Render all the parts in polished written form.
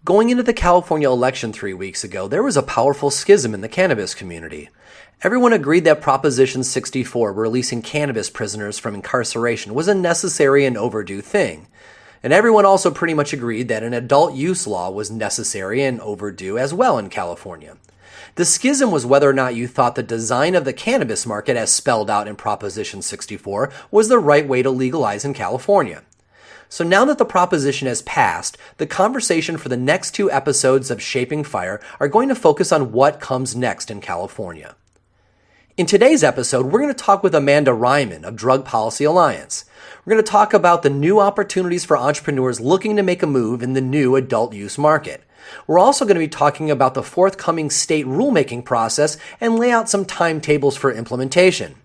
Going into the California election 3 weeks ago, there was a powerful schism in the cannabis community. Everyone agreed that Proposition 64, releasing cannabis prisoners from incarceration, was a necessary and overdue thing. And everyone also pretty much agreed that an adult use law was necessary and overdue as well in California. The schism was whether or not you thought the design of the cannabis market as spelled out in Proposition 64 was the right way to legalize in California. So now that the proposition has passed, the conversation for the next 2 episodes of Shaping Fire are going to focus on what comes next in California. In today's episode, we're going to talk with Amanda Reiman of Drug Policy Alliance. We're going to talk about the new opportunities for entrepreneurs looking to make a move in the new adult use market. We're also going to be talking about the forthcoming state rulemaking process and lay out some timetables for implementation.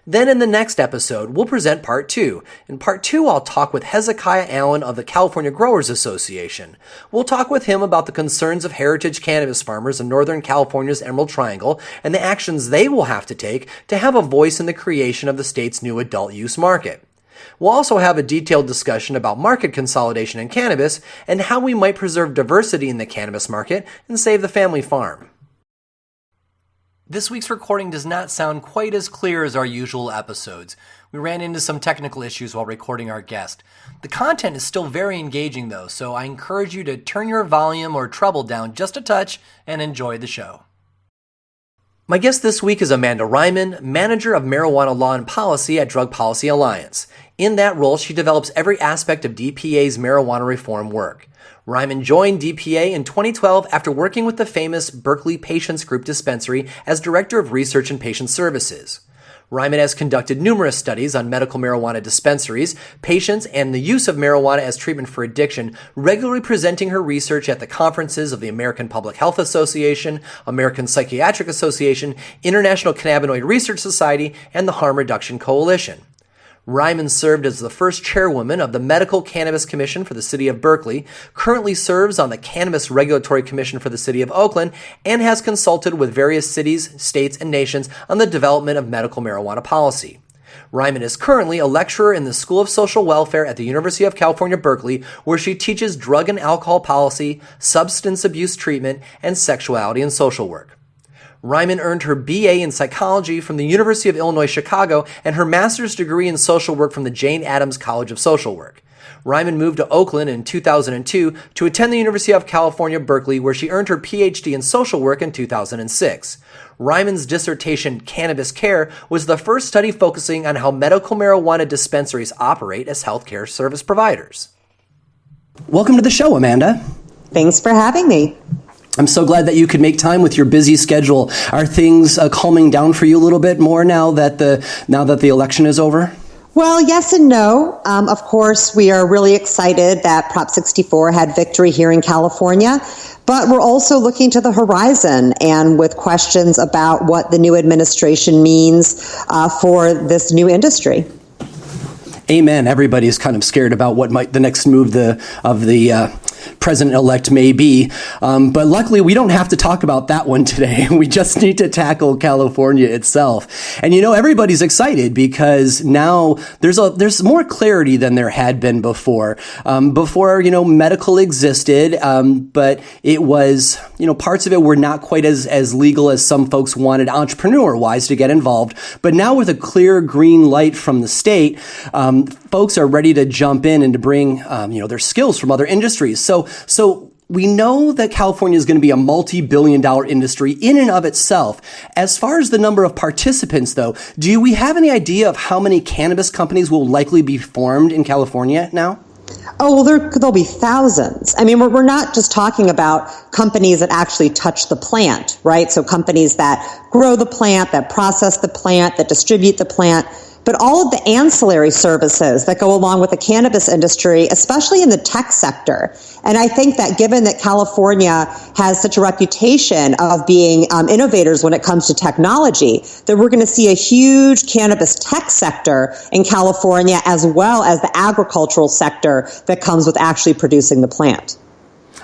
Then in the next episode, we'll present Part 2. In Part 2, I'll talk with Hezekiah Allen of the California Growers Association. We'll talk with him about the concerns of heritage cannabis farmers in Northern California's Emerald Triangle and the actions they will have to take to have a voice in the creation of the state's new adult use market. We'll also have a detailed discussion about market consolidation in cannabis and how we might preserve diversity in the cannabis market and save the family farm. This week's recording does not sound quite as clear as our usual episodes. We ran into some technical issues while recording our guest. The content is still very engaging though, so I encourage you to turn your volume or treble down just a touch and enjoy the show. My guest this week is Amanda Reiman, Manager of Marijuana Law and Policy at Drug Policy Alliance. In that role, she develops every aspect of DPA's marijuana reform work. Reiman joined DPA in 2012 after working with the famous Berkeley Patients Group Dispensary as Director of Research and Patient Services. Reiman has conducted numerous studies on medical marijuana dispensaries, patients, and the use of marijuana as treatment for addiction, regularly presenting her research at the conferences of the American Public Health Association, American Psychiatric Association, International Cannabinoid Research Society, and the Harm Reduction Coalition. Reiman served as the first chairwoman of the Medical Cannabis Commission for the City of Berkeley, currently serves on the Cannabis Regulatory Commission for the City of Oakland, and has consulted with various cities, states, and nations on the development of medical marijuana policy. Reiman is currently a lecturer in the School of Social Welfare at the University of California, Berkeley, where she teaches drug and alcohol policy, substance abuse treatment, and sexuality and social work. Reiman earned her BA in psychology from the University of Illinois Chicago and her master's degree in social work from the Jane Addams College of Social Work. Reiman moved to Oakland in 2002 to attend the University of California, Berkeley, where she earned her PhD in social work in 2006. Reiman's dissertation, Cannabis Care, was the first study focusing on how medical marijuana dispensaries operate as healthcare service providers. Welcome to the show, Amanda. Thanks for having me. I'm so glad that you could make time with your busy schedule. Are things calming down for you a little bit more now that the election is over? Well, yes and no. Of course, we are really excited that Prop 64 had victory here in California, but we're also looking to the horizon and with questions about what the new administration means for this new industry. Amen. Everybody's kind of scared about what might the next move of the president-elect may be. But luckily, we don't have to talk about that one today. We just need to tackle California itself. And, everybody's excited because now there's more clarity than there had been before. Before, medical existed, but it was, parts of it were not quite as legal as some folks wanted entrepreneur-wise to get involved. But now with a clear green light from the state, folks are ready to jump in and to bring, their skills from other industries. So we know that California is going to be a multi-billion-dollar industry in and of itself. As far as the number of participants, though, do we have any idea of how many cannabis companies will likely be formed in California now? Oh, well, there'll be thousands. I mean, we're not just talking about companies that actually touch the plant, right? So companies that grow the plant, that process the plant, that distribute the plant, but all of the ancillary services that go along with the cannabis industry, especially in the tech sector. And I think that given that California has such a reputation of being innovators when it comes to technology, that we're going to see a huge cannabis tech sector in California, as well as the agricultural sector that comes with actually producing the plant.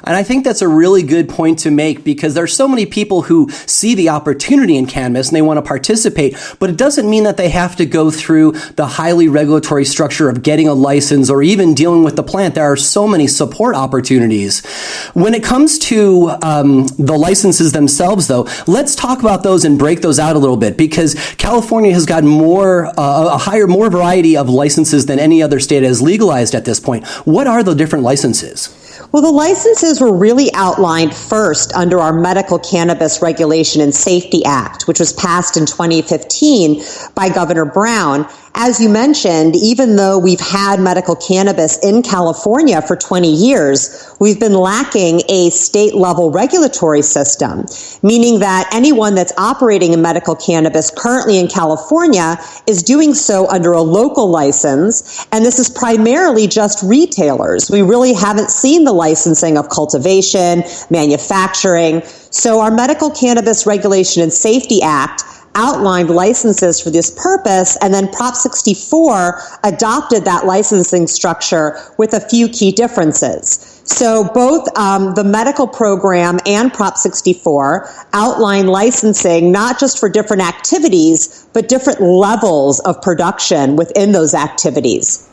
And I think that's a really good point to make, because there's so many people who see the opportunity in cannabis and they want to participate, but it doesn't mean that they have to go through the highly regulatory structure of getting a license or even dealing with the plant. There are so many support opportunities. When it comes to the licenses themselves, though, let's talk about those and break those out a little bit, because California has got more variety of licenses than any other state has legalized at this point. What are the different licenses? Well, the licenses were really outlined first under our Medical Cannabis Regulation and Safety Act, which was passed in 2015 by Governor Brown. As you mentioned, even though we've had medical cannabis in California for 20 years, we've been lacking a state-level regulatory system, meaning that anyone that's operating in medical cannabis currently in California is doing so under a local license, and this is primarily just retailers. We really haven't seen the licensing of cultivation, manufacturing. So our Medical Cannabis Regulation and Safety Act outlined licenses for this purpose, and then Prop 64 adopted that licensing structure with a few key differences. So both the medical program and Prop 64 outline licensing not just for different activities, but different levels of production within those activities.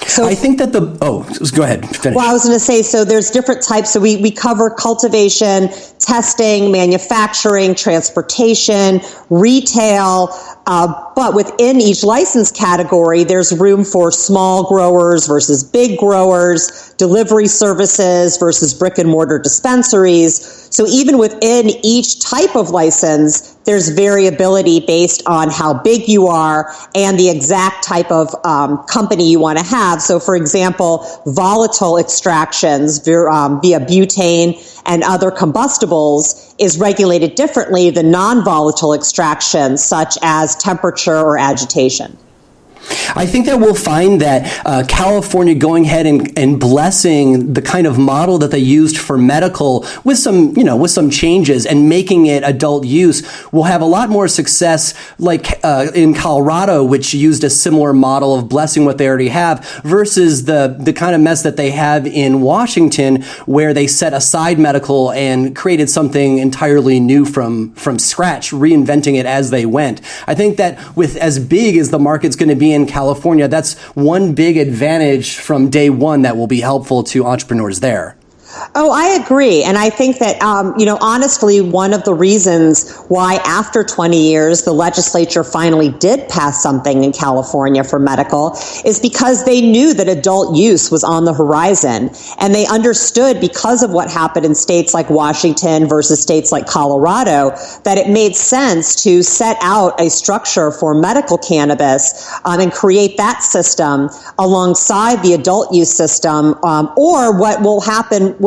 So I think that go ahead, finish. Well, I was going to say, so there's different types. So we cover cultivation, testing, manufacturing, transportation, retail, but within each license category, there's room for small growers versus big growers, delivery services versus brick and mortar dispensaries. So even within each type of license, there's variability based on how big you are and the exact type of company you want to have. So, for example, volatile extractions via butane and other combustibles is regulated differently than non-volatile extractions such as temperature or agitation. I think that we'll find that California going ahead and blessing the kind of model that they used for medical with some changes and making it adult use will have a lot more success, like in Colorado, which used a similar model of blessing what they already have, versus the kind of mess that they have in Washington, where they set aside medical and created something entirely new from scratch, reinventing it as they went. I think that with as big as the market's going to be in California, that's one big advantage from day one that will be helpful to entrepreneurs there. Oh, I agree. And I think that, honestly, one of the reasons why after 20 years the legislature finally did pass something in California for medical is because they knew that adult use was on the horizon. And they understood, because of what happened in states like Washington versus states like Colorado, that it made sense to set out a structure for medical cannabis and create that system alongside the adult use system, or what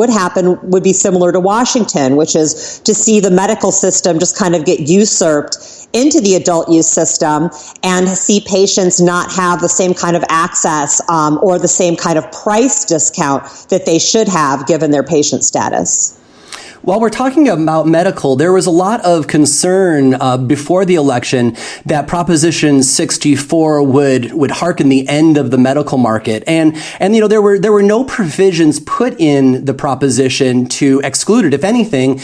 would be similar to Washington, which is to see the medical system just kind of get usurped into the adult use system and see patients not have the same kind of access or the same kind of price discount that they should have given their patient status. While we're talking about medical, there was a lot of concern before the election that Proposition 64 would harken the end of the medical market, and there were no provisions put in the proposition to exclude it. If anything,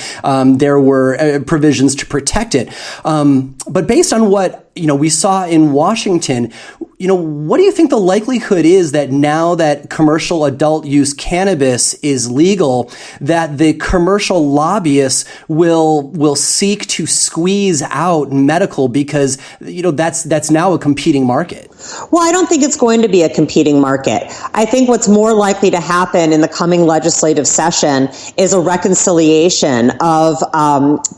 there were provisions to protect it. But based on what we saw in Washington, what do you think the likelihood is that now that commercial adult use cannabis is legal, that the commercial lobbyists will seek to squeeze out medical because, that's now a competing market? Well, I don't think it's going to be a competing market. I think what's more likely to happen in the coming legislative session is a reconciliation of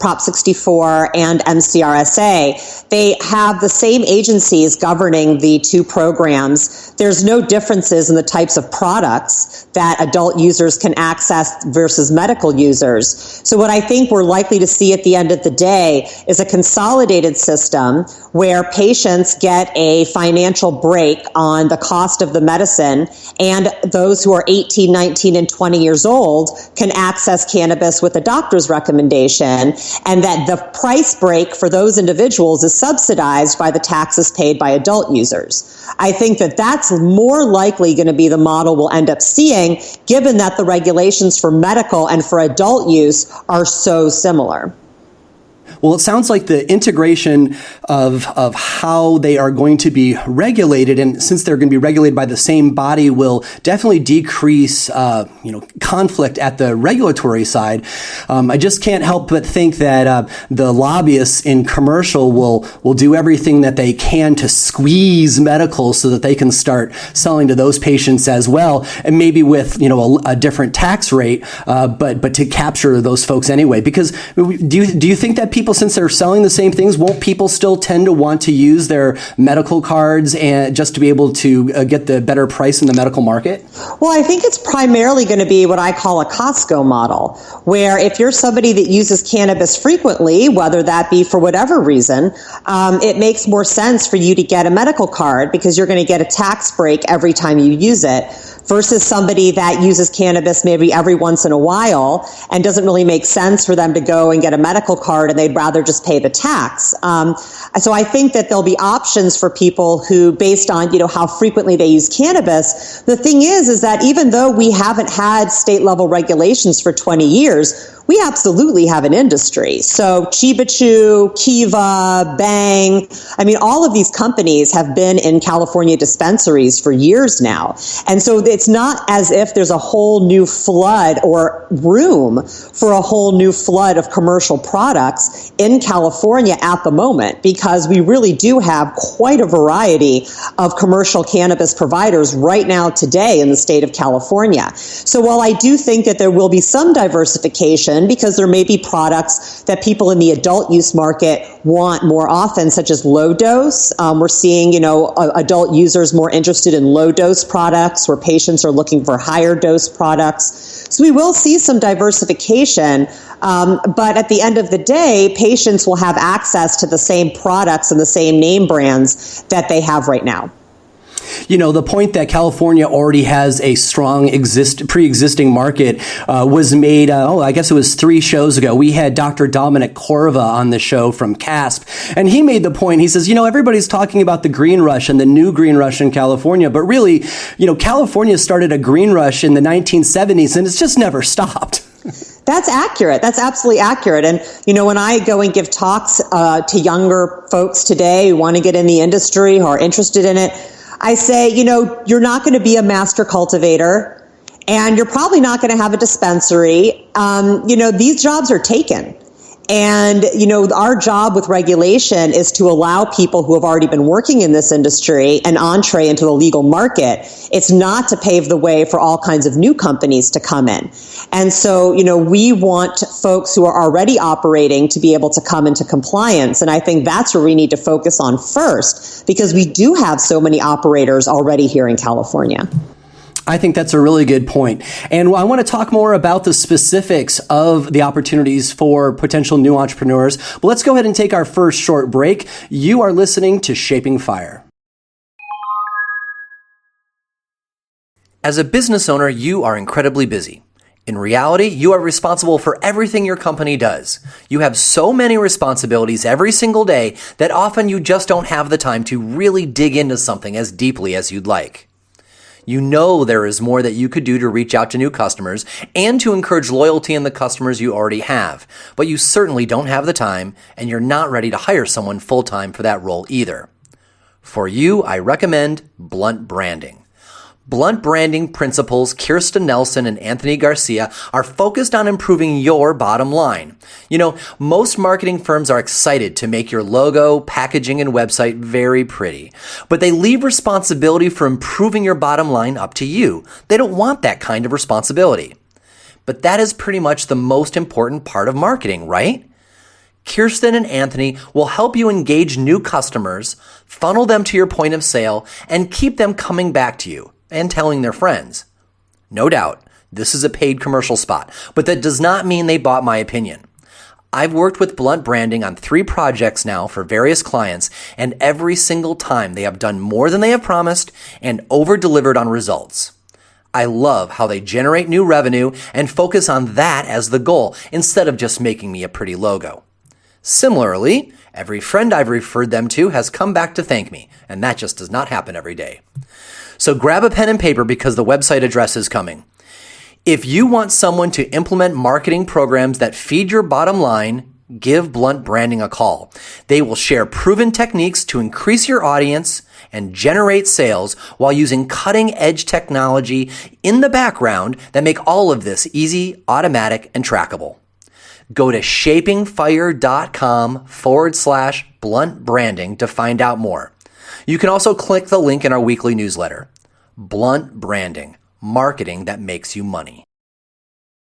Prop 64 and MCRSA. They have the same agencies governing the two programs. There's no differences in the types of products that adult users can access versus medical users. So what I think we're likely to see at the end of the day is a consolidated system where patients get a financial break on the cost of the medicine, and those who are 18, 19, and 20 years old can access cannabis with a doctor's recommendation, and that the price break for those individuals is subsidized by the taxes paid by adult users. I think that that's more likely going to be the model we'll end up seeing, given that the regulations for medical and for adult use are so similar. Well, it sounds like the integration of how they are going to be regulated, and since they're going to be regulated by the same body, will definitely decrease, conflict at the regulatory side. I just can't help but think that the lobbyists in commercial will do everything that they can to squeeze medical so that they can start selling to those patients as well, and maybe with a different tax rate, but to capture those folks anyway. Because do you think that people, since they're selling the same things, won't people still tend to want to use their medical cards and just to be able to get the better price in the medical market? Well, I think it's primarily going to be what I call a Costco model, where if you're somebody that uses cannabis frequently, whether that be for whatever reason, it makes more sense for you to get a medical card because you're going to get a tax break every time you use it, versus somebody that uses cannabis maybe every once in a while and doesn't really make sense for them to go and get a medical card and they'd rather just pay the tax. So I think that there'll be options for people who, based on, how frequently they use cannabis. The thing is that even though we haven't had state level regulations for 20 years, we absolutely have an industry. So Chiba Chew, Kiva, Bang, all of these companies have been in California dispensaries for years now. And so it's not as if there's a whole new flood or room for a whole new flood of commercial products in California at the moment, because we really do have quite a variety of commercial cannabis providers right now today in the state of California. So while I do think that there will be some diversification, because there may be products that people in the adult use market want more often, such as low dose. We're seeing, adult users more interested in low dose products, where patients are looking for higher dose products. So we will see some diversification, but at the end of the day, patients will have access to the same products and the same name brands that they have right now. The point that California already has a strong pre-existing market was made, I guess it was 3 shows ago. We had Dr. Dominic Corva on the show from CASP, and he made the point. He says, everybody's talking about the green rush and the new green rush in California, but really, California started a green rush in the 1970s, and it's just never stopped. That's accurate. That's absolutely accurate. And, when I go and give talks to younger folks today who want to get in the industry, who are interested in it, I say, you're not going to be a master cultivator, and you're probably not going to have a dispensary. These jobs are taken. And, our job with regulation is to allow people who have already been working in this industry an entree into the legal market. It's not to pave the way for all kinds of new companies to come in. And so, we want folks who are already operating to be able to come into compliance. And I think that's where we need to focus on first, because we do have so many operators already here in California. I think that's a really good point. And I want to talk more about the specifics of the opportunities for potential new entrepreneurs. But let's go ahead and take our first short break. You are listening to Shaping Fire. As a business owner, you are incredibly busy. In reality, you are responsible for everything your company does. You have so many responsibilities every single day that often you just don't have the time to really dig into something as deeply as you'd like. You know there is more that you could do to reach out to new customers and to encourage loyalty in the customers you already have, but you certainly don't have the time, and you're not ready to hire someone full-time for that role either. For you, I recommend blunt branding. Blunt branding principals Kirsten Nelson and Anthony Garcia are focused on improving your bottom line. Most marketing firms are excited to make your logo, packaging, and website very pretty, but they leave responsibility for improving your bottom line up to you. They don't want that kind of responsibility. But that is pretty much the most important part of marketing, right? Kirsten and Anthony will help you engage new customers, funnel them to your point of sale, and keep them coming back to you and telling their friends. No doubt, this is a paid commercial spot, but that does not mean they bought my opinion. I've worked with Blunt Branding on 3 projects now for various clients, and every single time they have done more than they have promised and over-delivered on results. I love how they generate new revenue and focus on that as the goal instead of just making me a pretty logo. Similarly, every friend I've referred them to has come back to thank me, and that just does not happen every day. So grab a pen and paper because the website address is coming. If you want someone to implement marketing programs that feed your bottom line, give Blunt Branding a call. They will share proven techniques to increase your audience and generate sales while using cutting-edge technology in the background that make all of this easy, automatic, and trackable. Go to shapingfire.com/Blunt Branding to find out more. You can also click the link in our weekly newsletter. Blunt Branding, marketing that makes you money.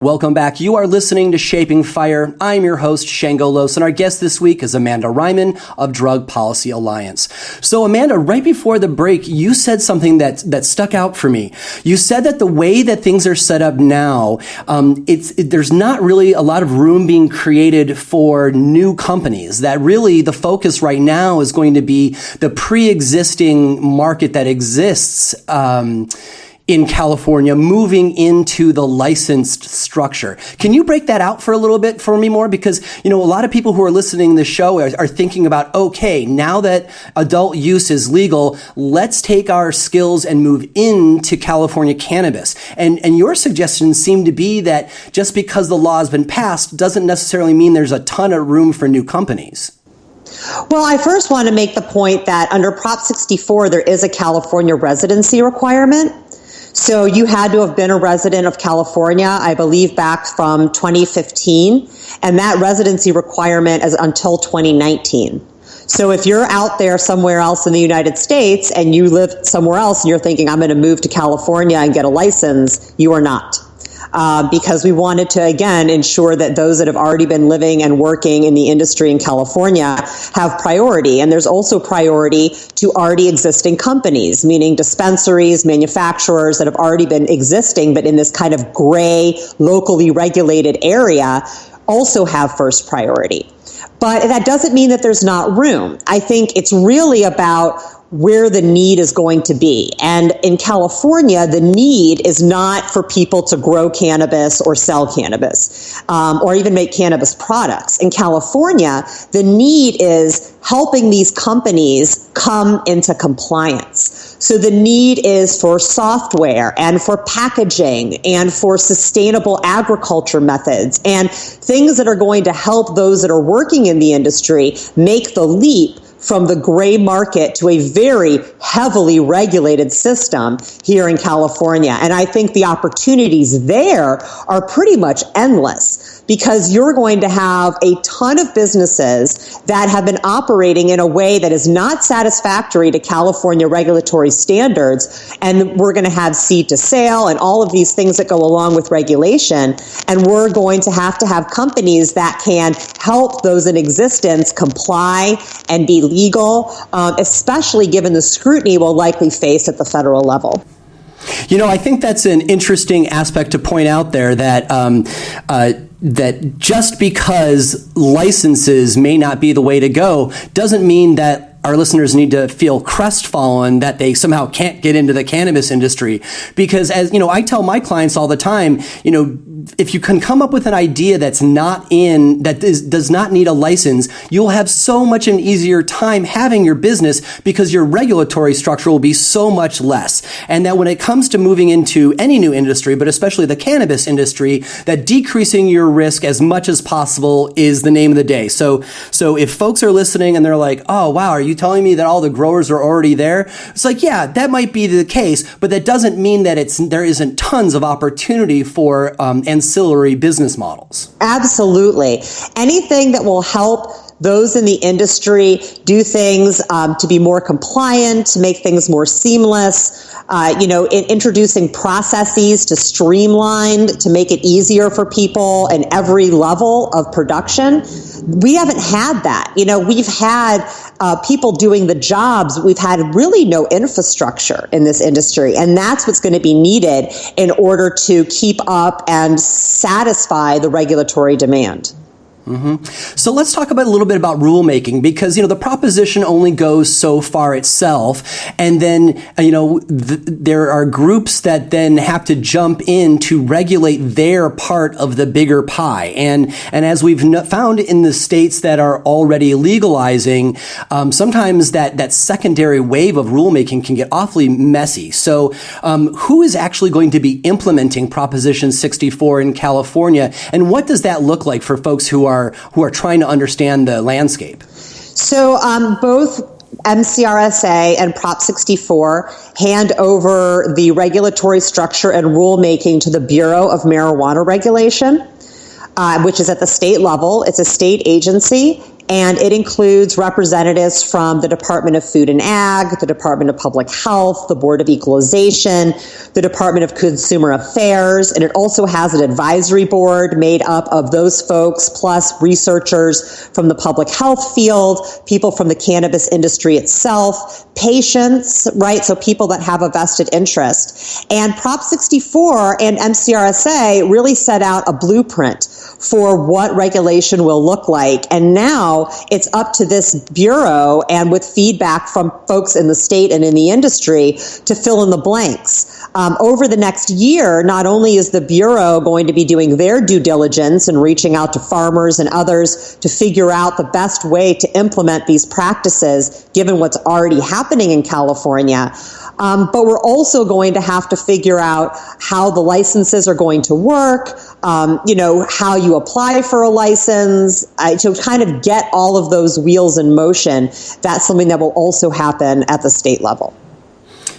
Welcome back. You are listening to Shaping Fire. I'm your host, Shango, and our guest this week is Amanda Reiman of Drug Policy Alliance. So Amanda, right before the break, you said something that stuck out for me. You said that the way that things are set up now, there's not really a lot of room being created for new companies, that really the focus right now is going to be the pre-existing market that exists, in California, moving into the licensed structure. Can you break that out for a little bit for me more? Because, a lot of people who are listening to the show are thinking about, okay, now that adult use is legal, let's take our skills and move into California cannabis. And your suggestion seemed to be that just because the law has been passed doesn't necessarily mean there's a ton of room for new companies. Well, I first want to make the point that under Prop 64, there is a California residency requirement. So you had to have been a resident of California, I believe, back from 2015, and that residency requirement is until 2019. So if you're out there somewhere else in the United States and you live somewhere else and you're thinking, I'm going to move to California and get a license, you are not. Because we wanted to, again, ensure that those that have already been living and working in the industry in California have priority. And there's also priority to already existing companies, meaning dispensaries, manufacturers that have already been existing, but in this kind of gray, locally regulated area also have first priority. But that doesn't mean that there's not room. I think it's really about where the need is going to be. And in California, the need is not for people to grow cannabis or sell cannabis, or even make cannabis products. In California, the need is helping these companies come into compliance. So the need is for software and for packaging and for sustainable agriculture methods and things that are going to help those that are working in the industry make the leap from the gray market to a very heavily regulated system here in California. And I think the opportunities there are pretty much endless, because you're going to have a ton of businesses that have been operating in a way that is not satisfactory to California regulatory standards. And we're going to have seed to sale and all of these things that go along with regulation. And we're going to have companies that can help those in existence comply and be legal, especially given the scrutiny we'll likely face at the federal level. I think that's an interesting aspect to point out there, that that just because licenses may not be the way to go doesn't mean that our listeners need to feel crestfallen that they somehow can't get into the cannabis industry. Because as I tell my clients all the time, if you can come up with an idea does not need a license, you'll have so much an easier time having your business, because your regulatory structure will be so much less. And that when it comes to moving into any new industry, but especially the cannabis industry, that decreasing your risk as much as possible is the name of the day. So if folks are listening and they're like, oh, wow, are you telling me that all the growers are already there? It's like, yeah, that might be the case, but that doesn't mean that there isn't tons of opportunity for ancillary business models. Absolutely. Anything that will help those in the industry do things to be more compliant, to make things more seamless, introducing processes to streamline, to make it easier for people in every level of production. We haven't had that. We've had people doing the jobs. We've had really no infrastructure in this industry. And that's what's going to be needed in order to keep up and satisfy the regulatory demand. So let's talk about a little bit about rulemaking, because, the proposition only goes so far itself. And then, there are groups that then have to jump in to regulate their part of the bigger pie. And as we've found in the states that are already legalizing, sometimes that secondary wave of rulemaking can get awfully messy. So, who is actually going to be implementing Proposition 64 in California? And what does that look like for folks who are trying to understand the landscape? So both MCRSA and Prop 64 hand over the regulatory structure and rulemaking to the Bureau of Marijuana Regulation, which is at the state level. It's a state agency, and it includes representatives from the Department of Food and Ag, the Department of Public Health, the Board of Equalization, the Department of Consumer Affairs, and it also has an advisory board made up of those folks, plus researchers from the public health field, people from the cannabis industry itself, patients, right? So people that have a vested interest. And Prop 64 and MCRSA really set out a blueprint for what regulation will look like. And now it's up to this bureau, and with feedback from folks in the state and in the industry, to fill in the blanks. Over the next year, not only is the Bureau going to be doing their due diligence and reaching out to farmers and others to figure out the best way to implement these practices, given what's already happening in California, but we're also going to have to figure out how the licenses are going to work, how you apply for a license, to kind of get all of those wheels in motion. That's something that will also happen at the state level.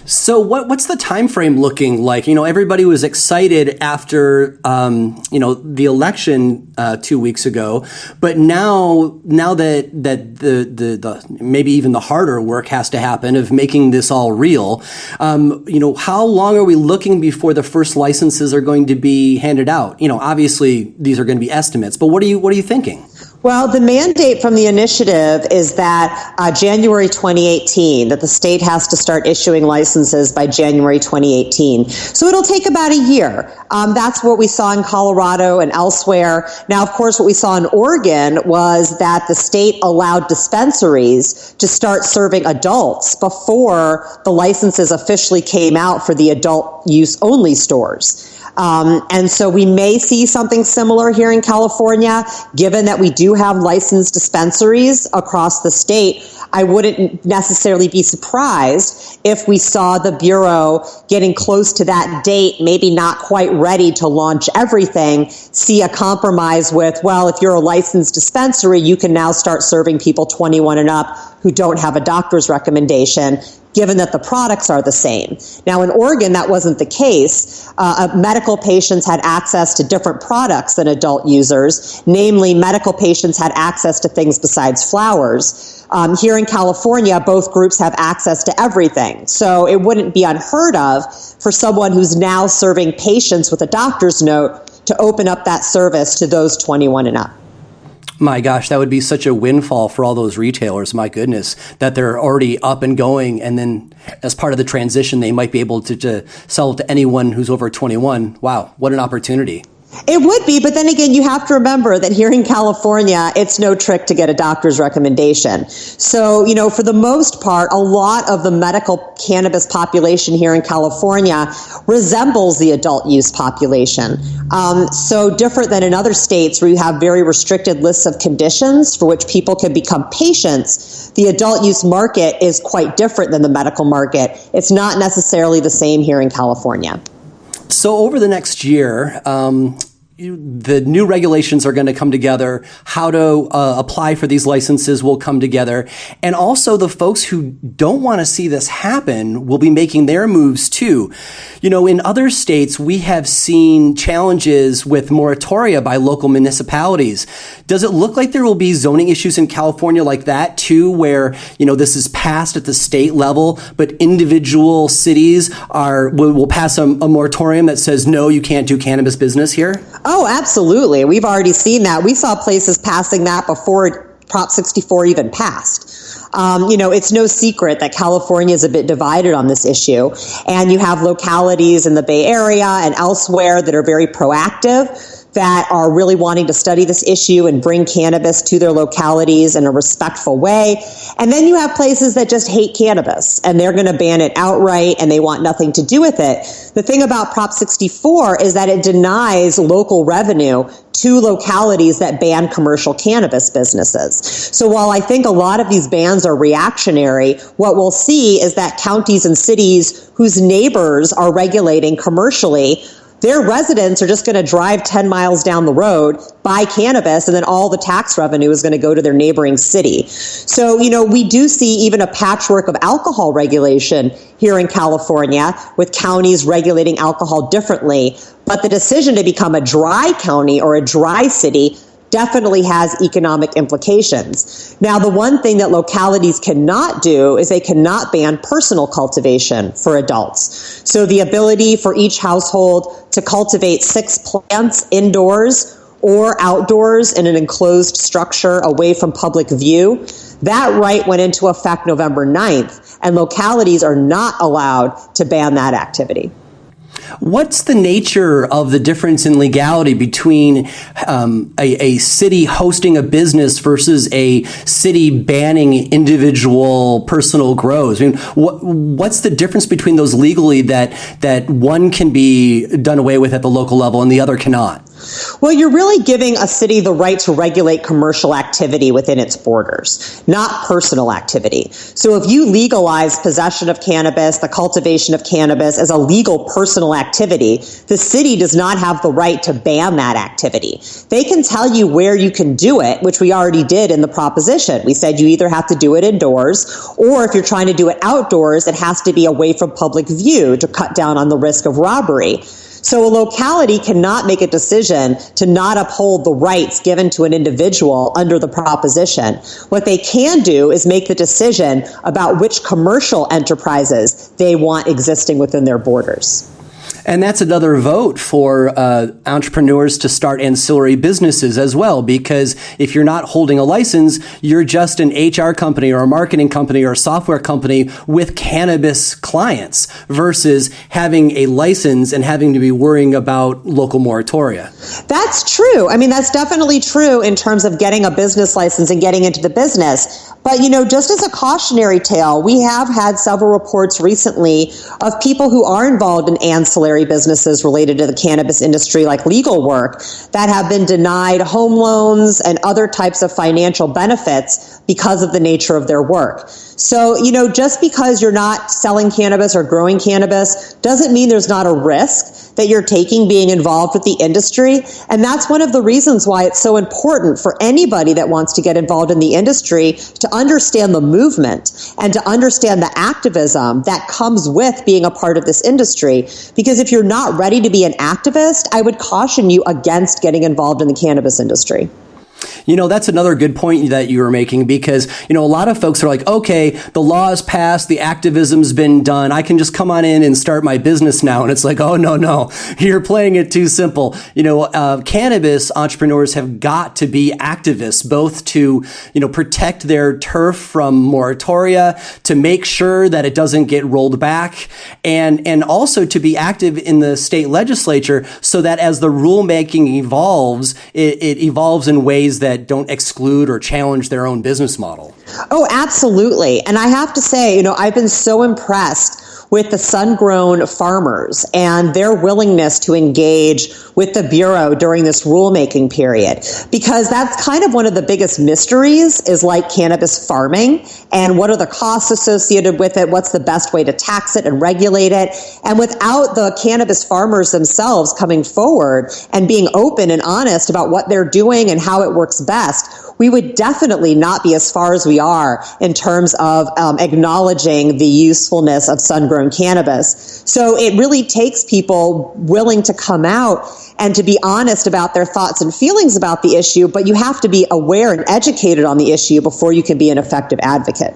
So what's the time frame looking like? Everybody was excited after the election 2 weeks ago, but now that the maybe even the harder work has to happen of making this all real, how long are we looking before the first licenses are going to be handed out? Obviously these are going to be estimates, but what are you thinking? Well, the mandate from the initiative is that January 2018, that the state has to start issuing licenses by January 2018. So it'll take about a year. That's what we saw in Colorado and elsewhere. Now, of course, what we saw in Oregon was that the state allowed dispensaries to start serving adults before the licenses officially came out for the adult use only stores. And so we may see something similar here in California, given that we do have licensed dispensaries across the state. I wouldn't necessarily be surprised if we saw the Bureau getting close to that date, maybe not quite ready to launch everything, see a compromise with, well, if you're a licensed dispensary, you can now start serving people 21 and up who don't have a doctor's recommendation, given that the products are the same. Now, in Oregon, that wasn't the case. Medical patients had access to different products than adult users. Namely, medical patients had access to things besides flowers. Here in California, both groups have access to everything. So it wouldn't be unheard of for someone who's now serving patients with a doctor's note to open up that service to those 21 and up. My gosh, that would be such a windfall for all those retailers. My goodness, that they're already up and going. And then as part of the transition, they might be able to sell it to anyone who's over 21. Wow, what an opportunity. It would be, but then again, you have to remember that here in California, it's no trick to get a doctor's recommendation. So, for the most part, a lot of the medical cannabis population here in California resembles the adult use population. So different than in other states where you have very restricted lists of conditions for which people can become patients. The adult use market is quite different than the medical market. It's not necessarily the same here in California. So over the next year, the new regulations are going to come together. How to apply for these licenses will come together. And also the folks who don't want to see this happen will be making their moves too. In other states, we have seen challenges with moratoria by local municipalities. Does it look like there will be zoning issues in California like that too, where, this is passed at the state level, but individual cities will pass a moratorium that says, no, you can't do cannabis business here? Oh, absolutely. We've already seen that. We saw places passing that before Prop 64 even passed. It's no secret that California is a bit divided on this issue, and you have localities in the Bay Area and elsewhere that are very proactive that are really wanting to study this issue and bring cannabis to their localities in a respectful way. And then you have places that just hate cannabis and they're going to ban it outright and they want nothing to do with it. The thing about Prop 64 is that it denies local revenue to localities that ban commercial cannabis businesses. So while I think a lot of these bans are reactionary, what we'll see is that counties and cities whose neighbors are regulating commercially, their residents are just going to drive 10 miles down the road, buy cannabis, and then all the tax revenue is going to go to their neighboring city. So, we do see even a patchwork of alcohol regulation here in California, with counties regulating alcohol differently. But the decision to become a dry county or a dry city definitely has economic implications. Now, the one thing that localities cannot do is they cannot ban personal cultivation for adults. So the ability for each household to cultivate 6 plants indoors or outdoors in an enclosed structure away from public view, that right went into effect November 9th, and localities are not allowed to ban that activity. What's the nature of the difference in legality between a city hosting a business versus a city banning individual personal grows? I mean, what's the difference between those legally that one can be done away with at the local level and the other cannot? Well, you're really giving a city the right to regulate commercial activity within its borders, not personal activity. So if you legalize possession of cannabis, the cultivation of cannabis as a legal personal activity, the city does not have the right to ban that activity. They can tell you where you can do it, which we already did in the proposition. We said you either have to do it indoors, or if you're trying to do it outdoors, it has to be away from public view to cut down on the risk of robbery. So a locality cannot make a decision to not uphold the rights given to an individual under the proposition. What they can do is make the decision about which commercial enterprises they want existing within their borders. And that's another vote for entrepreneurs to start ancillary businesses as well, because if you're not holding a license, you're just an HR company or a marketing company or a software company with cannabis clients versus having a license and having to be worrying about local moratoria. That's true. I mean, that's definitely true in terms of getting a business license and getting into the business. But, just as a cautionary tale, we have had several reports recently of people who are involved in ancillary businesses related to the cannabis industry, like legal work, that have been denied home loans and other types of financial benefits because of the nature of their work. So, just because you're not selling cannabis or growing cannabis doesn't mean there's not a risk that you're taking being involved with the industry. And that's one of the reasons why it's so important for anybody that wants to get involved in the industry to understand the movement and to understand the activism that comes with being a part of this industry. Because if you're not ready to be an activist, I would caution you against getting involved in the cannabis industry. That's another good point that you were making, because, a lot of folks are like, okay, the law is passed, the activism's been done, I can just come on in and start my business now. And it's like, oh, no, you're playing it too simple. Cannabis entrepreneurs have got to be activists, both to, protect their turf from moratoria, to make sure that it doesn't get rolled back, and also to be active in the state legislature so that as the rulemaking evolves, it evolves in ways that don't exclude or challenge their own business model. Oh, absolutely. And I have to say, I've been so impressed with the sun-grown farmers and their willingness to engage with the Bureau during this rulemaking period, because that's kind of one of the biggest mysteries is like cannabis farming and what are the costs associated with it, what's the best way to tax it and regulate it. And without the cannabis farmers themselves coming forward and being open and honest about what they're doing and how it works best, we would definitely not be as far as we are in terms of acknowledging the usefulness of sun-grown cannabis. So it really takes people willing to come out and to be honest about their thoughts and feelings about the issue, but you have to be aware and educated on the issue before you can be an effective advocate.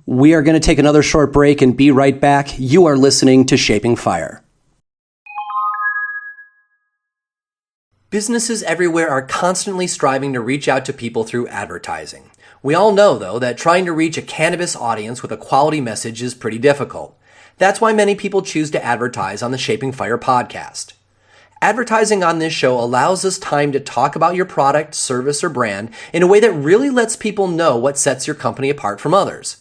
We are going to take another short break and be right back. You are listening to Shaping Fire. Businesses everywhere are constantly striving to reach out to people through advertising. We all know, though, that trying to reach a cannabis audience with a quality message is pretty difficult. That's why many people choose to advertise on the Shaping Fire podcast. Advertising on this show allows us time to talk about your product, service, or brand in a way that really lets people know what sets your company apart from others.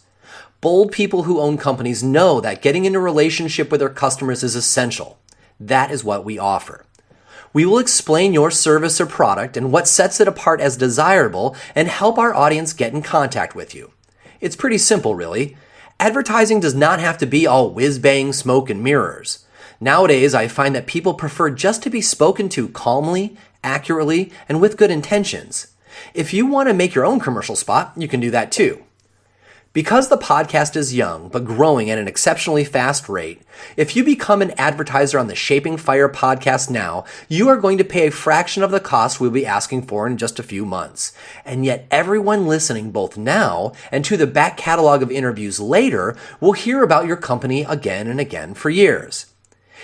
Bold people who own companies know that getting into a relationship with their customers is essential. That is what we offer. We will explain your service or product and what sets it apart as desirable and help our audience get in contact with you. It's pretty simple, really. Advertising does not have to be all whiz-bang, smoke, and mirrors. Nowadays, I find that people prefer just to be spoken to calmly, accurately, and with good intentions. If you want to make your own commercial spot, you can do that too. Because the podcast is young, but growing at an exceptionally fast rate, if you become an advertiser on the Shaping Fire podcast now, you are going to pay a fraction of the cost we'll be asking for in just a few months. And yet everyone listening both now and to the back catalog of interviews later will hear about your company again and again for years.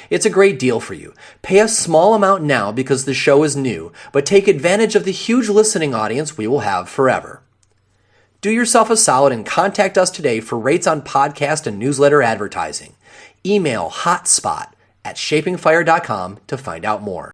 It's a great deal for you. Pay a small amount now because the show is new, but take advantage of the huge listening audience we will have forever. Do yourself a solid and contact us today for rates on podcast and newsletter advertising. Email hotspot@shapingfire.com to find out more.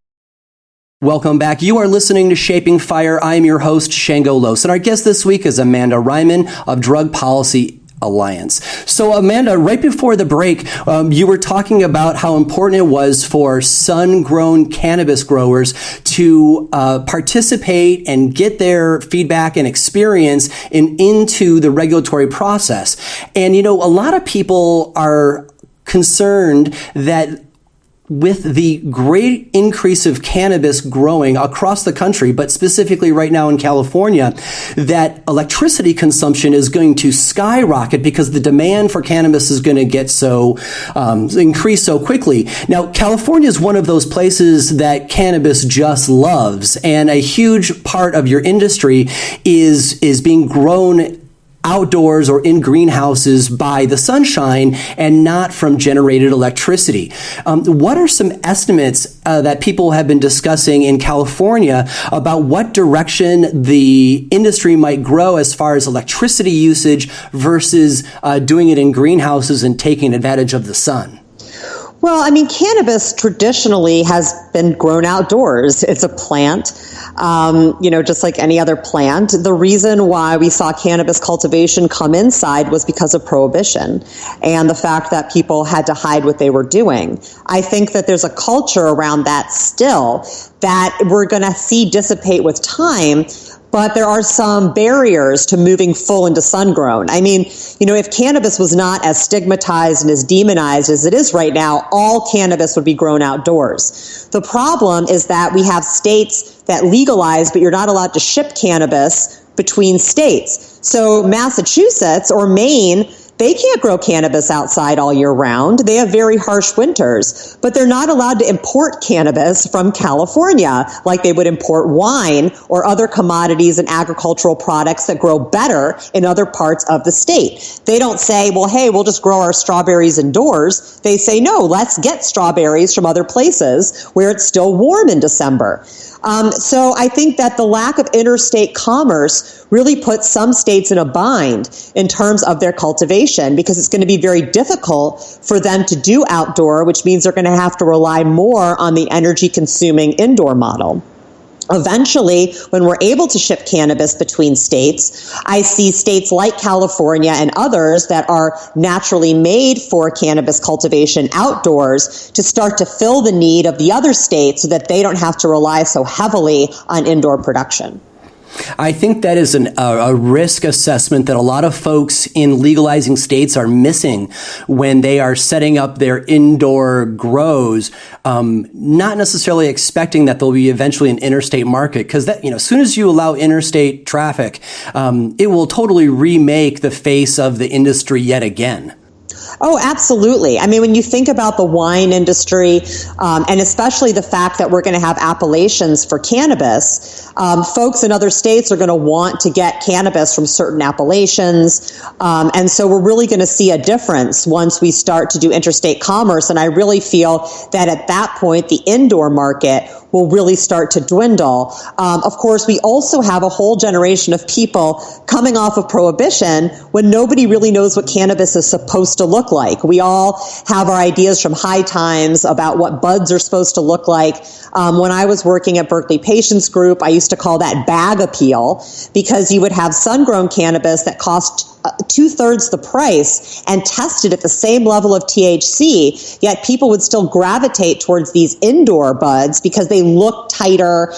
Welcome back. You are listening to Shaping Fire. I'm your host, Shango, and our guest this week is Amanda Reiman of Drug Policy Alliance. So Amanda, right before the break, you were talking about how important it was for sun-grown cannabis growers to participate and get their feedback and experience into the regulatory process. And, a lot of people are concerned that with the great increase of cannabis growing across the country, but specifically right now in California, that electricity consumption is going to skyrocket because the demand for cannabis is going to get increase so quickly. Now, California is one of those places that cannabis just loves, and a huge part of your industry is being grown outdoors or in greenhouses by the sunshine and not from generated electricity. What are some estimates that people have been discussing in California about what direction the industry might grow as far as electricity usage versus doing it in greenhouses and taking advantage of the sun? Well, cannabis traditionally has been grown outdoors. It's a plant, just like any other plant. The reason why we saw cannabis cultivation come inside was because of prohibition and the fact that people had to hide what they were doing. I think that there's a culture around that still that we're going to see dissipate with time. But there are some barriers to moving full into sun-grown. If cannabis was not as stigmatized and as demonized as it is right now, all cannabis would be grown outdoors. The problem is that we have states that legalize, but you're not allowed to ship cannabis between states. So Massachusetts or Maine, they can't grow cannabis outside all year round. They have very harsh winters, but they're not allowed to import cannabis from California like they would import wine or other commodities and agricultural products that grow better in other parts of the state. They don't say, well, hey, we'll just grow our strawberries indoors. They say, no, let's get strawberries from other places where it's still warm in December. So I think that the lack of interstate commerce really puts some states in a bind in terms of their cultivation because it's going to be very difficult for them to do outdoor, which means they're going to have to rely more on the energy-consuming indoor model. Eventually, when we're able to ship cannabis between states, I see states like California and others that are naturally made for cannabis cultivation outdoors to start to fill the need of the other states so that they don't have to rely so heavily on indoor production. I think that is a risk assessment that a lot of folks in legalizing states are missing when they are setting up their indoor grows, not necessarily expecting that there'll be eventually an interstate market, because that, as soon as you allow interstate traffic, it will totally remake the face of the industry yet again. Oh, absolutely. When you think about the wine industry, and especially the fact that we're going to have appellations for cannabis, folks in other states are going to want to get cannabis from certain appellations. And so we're really going to see a difference once we start to do interstate commerce. And I really feel that at that point, the indoor market will really start to dwindle. Of course, we also have a whole generation of people coming off of prohibition when nobody really knows what cannabis is supposed to look like. We all have our ideas from High Times about what buds are supposed to look like. When I was working at Berkeley Patients Group, I used to call that bag appeal, because you would have sun-grown cannabis that cost 2/3 the price and tested at the same level of THC, yet people would still gravitate towards these indoor buds because they looked tighter,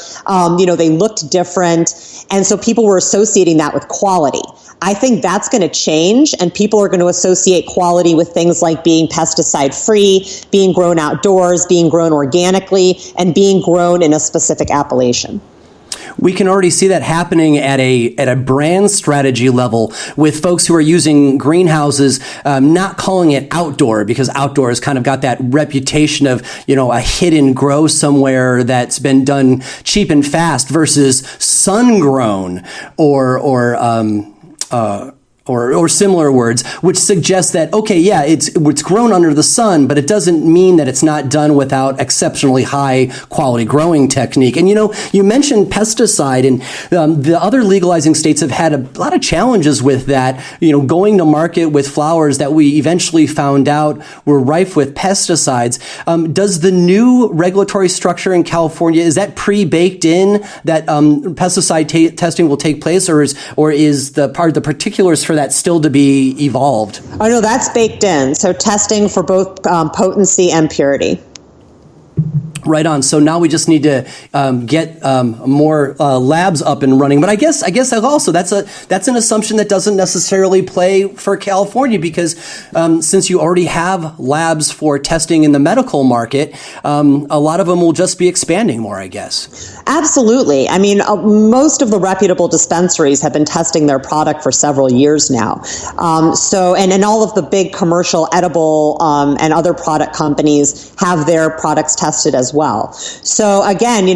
they looked different, and so people were associating that with quality. I think that's going to change, and people are going to associate quality with things like being pesticide-free, being grown outdoors, being grown organically, and being grown in a specific appellation. We can already see that happening at a brand strategy level with folks who are using greenhouses, not calling it outdoor, because outdoor has kind of got that reputation of, a hidden grow somewhere that's been done cheap and fast, versus sun grown or similar words, which suggests that, okay, yeah, it's grown under the sun, but it doesn't mean that it's not done without exceptionally high quality growing technique. And, you mentioned pesticide, and the other legalizing states have had a lot of challenges with that, going to market with flowers that we eventually found out were rife with pesticides. Does the new regulatory structure in California, is that pre-baked in that pesticide testing will take place, or is the particulars for that still to be evolved? Oh, no, that's baked in. So testing for both potency and purity. Right on. So now we just need to get more labs up and running. But I guess also that's an assumption that doesn't necessarily play for California, because since you already have labs for testing in the medical market, a lot of them will just be expanding more, I guess. Absolutely. I mean, most of the reputable dispensaries have been testing their product for several years now. And all of the big commercial edible and other product companies have their products tested as well. So again,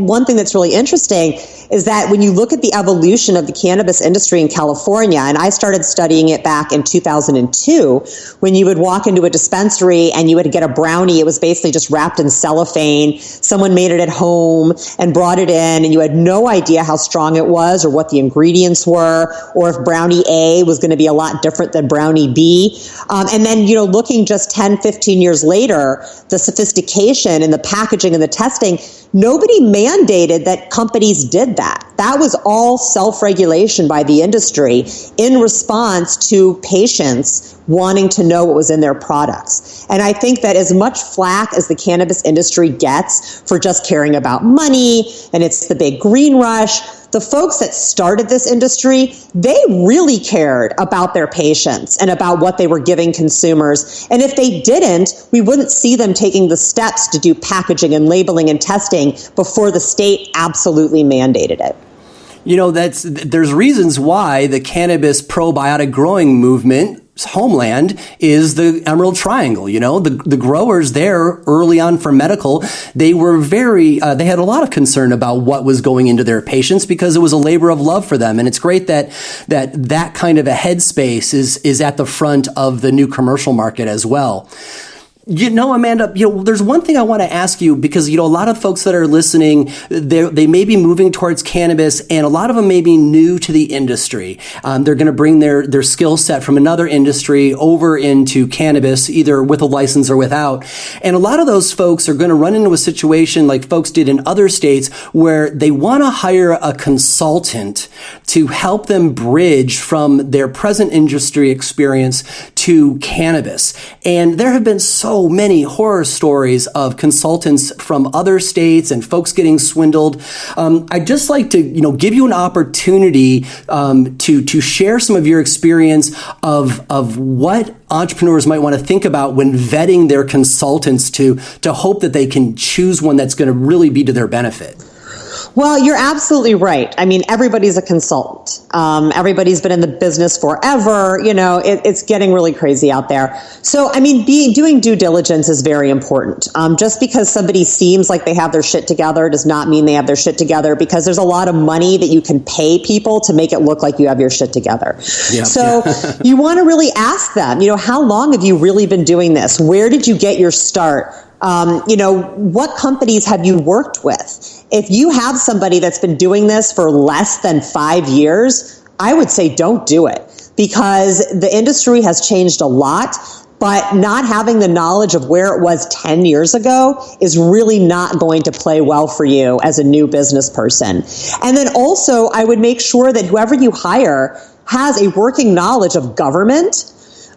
one thing that's really interesting is that when you look at the evolution of the cannabis industry in California, and I started studying it back in 2002, when you would walk into a dispensary and you would get a brownie, it was basically just wrapped in cellophane. Someone made it at home and brought it in, and you had no idea how strong it was or what the ingredients were, or if brownie A was going to be a lot different than brownie B. And then, looking just 10, 15 years later, the sophistication and the packaging and the testing, nobody mandated that companies did that. That was all self-regulation by the industry in response to patients wanting to know what was in their products. And I think that as much flack as the cannabis industry gets for just caring about money, and it's the big green rush, the folks that started this industry, they really cared about their patients and about what they were giving consumers. And if they didn't, we wouldn't see them taking the steps to do packaging and labeling and testing before the state absolutely mandated it. There's reasons why the cannabis probiotic growing movement homeland is the Emerald Triangle. The growers there early on for medical, they were they had a lot of concern about what was going into their patients, because it was a labor of love for them. And it's great that kind of a headspace is at the front of the new commercial market as well. Amanda, there's one thing I want to ask you, because, a lot of folks that are listening, they may be moving towards cannabis, and a lot of them may be new to the industry. They're going to bring their skill set from another industry over into cannabis, either with a license or without. And a lot of those folks are going to run into a situation like folks did in other states, where they want to hire a consultant to help them bridge from their present industry experience to cannabis. And there have been so many horror stories of consultants from other states and folks getting swindled. I'd just like to, give you an opportunity to share some of your experience of what entrepreneurs might want to think about when vetting their consultants to hope that they can choose one that's going to really be to their benefit. Well, you're absolutely right. I mean, everybody's a consultant. Everybody's been in the business forever. It's getting really crazy out there. So, doing due diligence is very important. Just because somebody seems like they have their shit together does not mean they have their shit together, because there's a lot of money that you can pay people to make it look like you have your shit together. Yeah, so you want to really ask them, how long have you really been doing this? Where did you get your start? What companies have you worked with? If you have somebody that's been doing this for less than 5 years, I would say don't do it, because the industry has changed a lot. But not having the knowledge of where it was 10 years ago is really not going to play well for you as a new business person. And then also, I would make sure that whoever you hire has a working knowledge of government,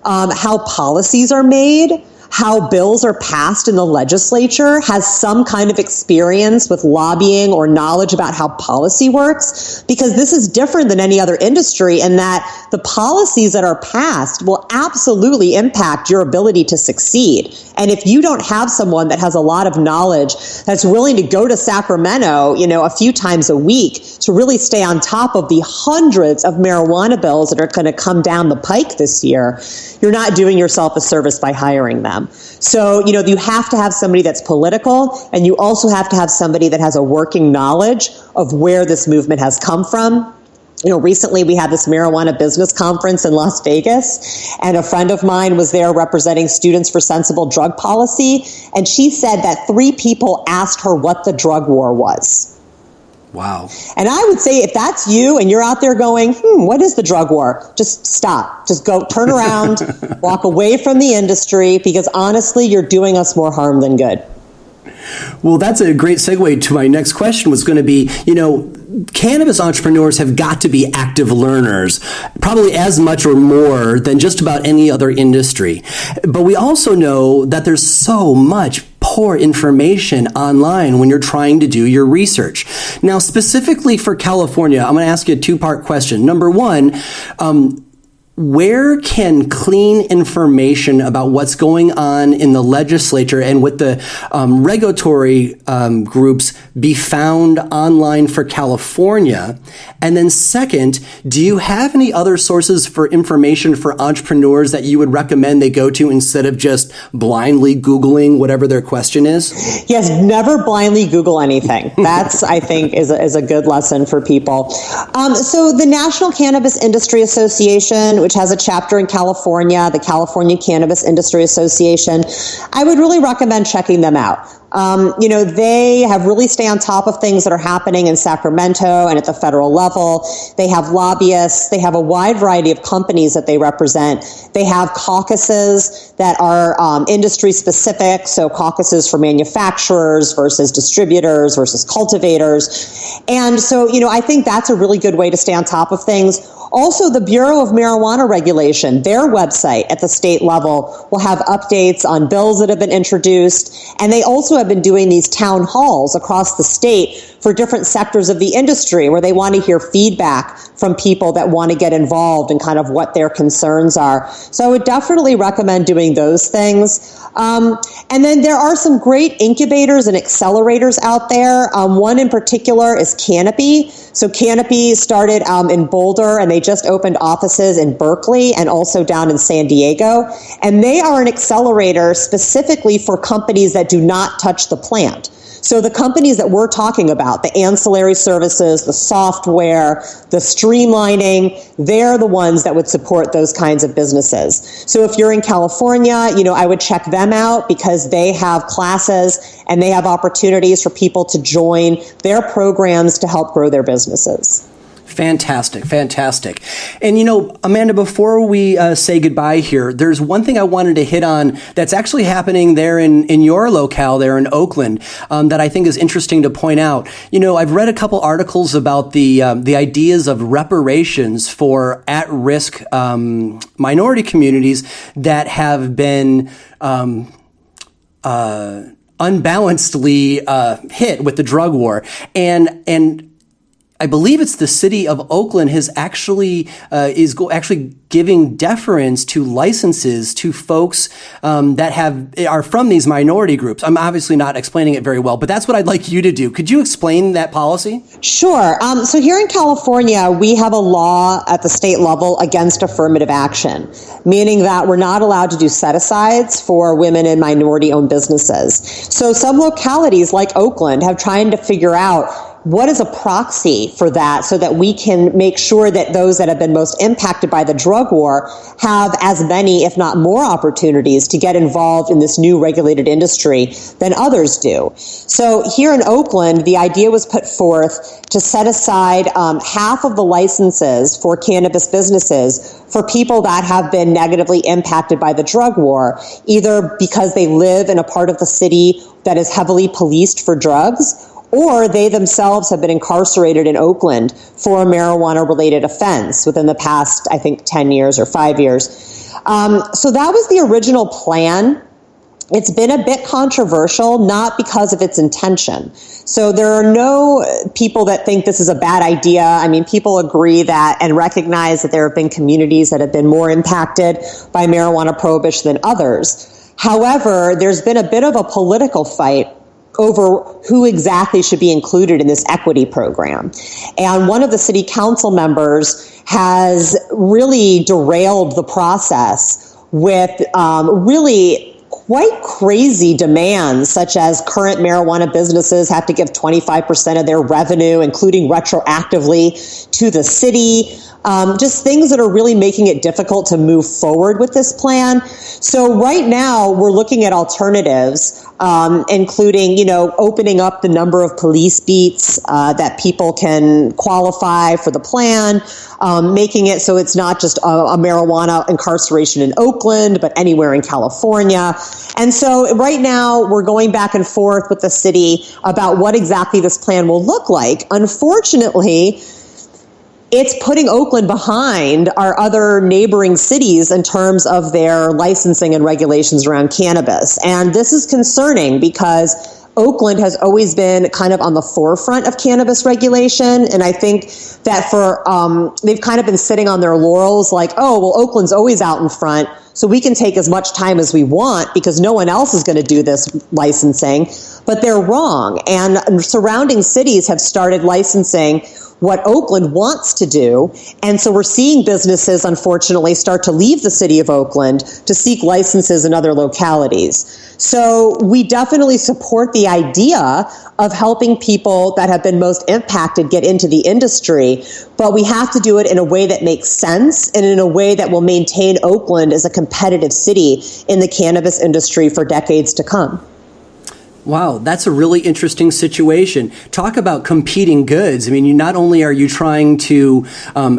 how policies are made, how bills are passed in the legislature, has some kind of experience with lobbying or knowledge about how policy works, because this is different than any other industry in that the policies that are passed will absolutely impact your ability to succeed. And if you don't have someone that has a lot of knowledge, that's willing to go to Sacramento, a few times a week to really stay on top of the hundreds of marijuana bills that are going to come down the pike this year, you're not doing yourself a service by hiring them. So, you have to have somebody that's political, and you also have to have somebody that has a working knowledge of where this movement has come from. Recently we had this marijuana business conference in Las Vegas, and a friend of mine was there representing Students for Sensible Drug Policy, and she said that 3 people asked her what the drug war was. Wow. And I would say if that's you and you're out there going, what is the drug war? Just stop. Just go turn around, walk away from the industry, because honestly, you're doing us more harm than good. Well, that's a great segue to my next question, was going to be, cannabis entrepreneurs have got to be active learners, probably as much or more than just about any other industry. But we also know that there's so much poor information online when you're trying to do your research. Now, specifically for California, I'm going to ask you a 2-part question. Number one, where can clean information about what's going on in the legislature and with the regulatory groups be found online for California? And then second, do you have any other sources for information for entrepreneurs that you would recommend they go to instead of just blindly Googling whatever their question is? Yes, never blindly Google anything. That's, I think, is a good lesson for people. So the National Cannabis Industry Association, which has a chapter in California, the California Cannabis Industry Association, I would really recommend checking them out. They have really stay on top of things that are happening in Sacramento and at the federal level. They have lobbyists. They have a wide variety of companies that they represent. They have caucuses that are industry specific. So caucuses for manufacturers versus distributors versus cultivators. And so, I think that's a really good way to stay on top of things. Also, the Bureau of Marijuana Regulation, their website at the state level will have updates on bills that have been introduced. And they also have been doing these town halls across the state for different sectors of the industry where they want to hear feedback from people that want to get involved and kind of what their concerns are. So I would definitely recommend doing those things. And then there are some great incubators and accelerators out there. One in particular is Cannabis. So Cannabis started in Boulder, and they just opened offices in Berkeley and also down in San Diego. And they are an accelerator specifically for companies that do not touch the plant. So the companies that we're talking about, the ancillary services, the software, the streamlining, they're the ones that would support those kinds of businesses. So if you're in California, I would check them out because they have classes and they have opportunities for people to join their programs to help grow their businesses. Fantastic. And Amanda, before we say goodbye here, there's one thing I wanted to hit on that's actually happening there in your locale there in Oakland that I think is interesting to point out. I've read a couple articles about the ideas of reparations for at-risk minority communities that have been unbalancedly hit with the drug war, and I believe it's the city of Oakland has actually actually giving deference to licenses to folks that are from these minority groups. I'm obviously not explaining it very well, but that's what I'd like you to do. Could you explain that policy? Sure. So here in California, we have a law at the state level against affirmative action, meaning that we're not allowed to do set-asides for women and minority-owned businesses. So some localities like Oakland have tried to figure out, what is a proxy for that so that we can make sure that those that have been most impacted by the drug war have as many, if not more, opportunities to get involved in this new regulated industry than others do. So here in Oakland, the idea was put forth to set aside half of the licenses for cannabis businesses for people that have been negatively impacted by the drug war, either because they live in a part of the city that is heavily policed for drugs, or they themselves have been incarcerated in Oakland for a marijuana-related offense within the past, I think, 10 years or 5 years. So that was the original plan. It's been a bit controversial, not because of its intention. So there are no people that think this is a bad idea. I mean, people agree that and recognize that there have been communities that have been more impacted by marijuana prohibition than others. However, there's been a bit of a political fight over who exactly should be included in this equity program. And one of the city council members has really derailed the process with really quite crazy demands, such as current marijuana businesses have to give 25% of their revenue, including retroactively, to the city. Just things that are really making it difficult to move forward with this plan. So right now we're looking at alternatives, including, opening up the number of police beats that people can qualify for the plan, making it so it's not just a marijuana incarceration in Oakland, but anywhere in California. And so right now we're going back and forth with the city about what exactly this plan will look like. Unfortunately, it's putting Oakland behind our other neighboring cities in terms of their licensing and regulations around cannabis. And this is concerning because Oakland has always been kind of on the forefront of cannabis regulation. And I think that they've kind of been sitting on their laurels like, oh, well, Oakland's always out in front, so we can take as much time as we want because no one else is going to do this licensing. But they're wrong. And surrounding cities have started licensing what Oakland wants to do. And so we're seeing businesses, unfortunately, start to leave the city of Oakland to seek licenses in other localities. So we definitely support the idea of helping people that have been most impacted get into the industry, but we have to do it in a way that makes sense and in a way that will maintain Oakland as a competitive city in the cannabis industry for decades to come. Wow, that's a really interesting situation. Talk about competing goods. I mean, not only are you trying to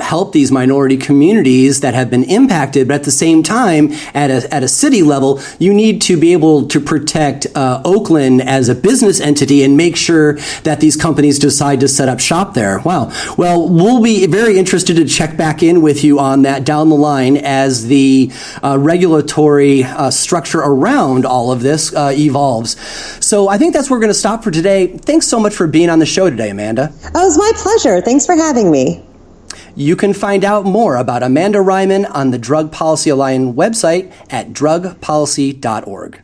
help these minority communities that have been impacted, but at the same time, at a city level, you need to be able to protect Oakland as a business entity and make sure that these companies decide to set up shop there. Wow. Well, we'll be very interested to check back in with you on that down the line as the regulatory structure around all of this evolves. So I think that's where we're going to stop for today. Thanks so much for being on the show today, Amanda. Oh, it was my pleasure. Thanks for having me. You can find out more about Amanda Reiman on the Drug Policy Alliance website at drugpolicy.org.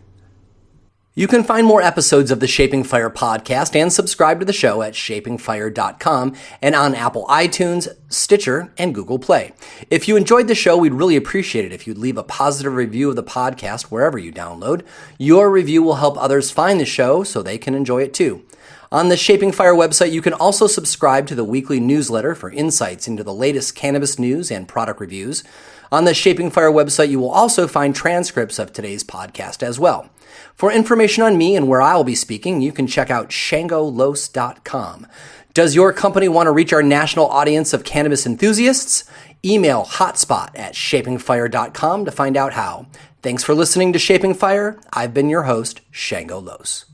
You can find more episodes of the Shaping Fire podcast and subscribe to the show at shapingfire.com and on Apple iTunes, Stitcher, and Google Play. If you enjoyed the show, we'd really appreciate it if you'd leave a positive review of the podcast wherever you download. Your review will help others find the show so they can enjoy it too. On the Shaping Fire website, you can also subscribe to the weekly newsletter for insights into the latest cannabis news and product reviews. On the Shaping Fire website, you will also find transcripts of today's podcast as well. For information on me and where I will be speaking, you can check out shangolos.com. Does your company want to reach our national audience of cannabis enthusiasts? Email hotspot@shapingfire.com to find out how. Thanks for listening to Shaping Fire. I've been your host, Shango Los.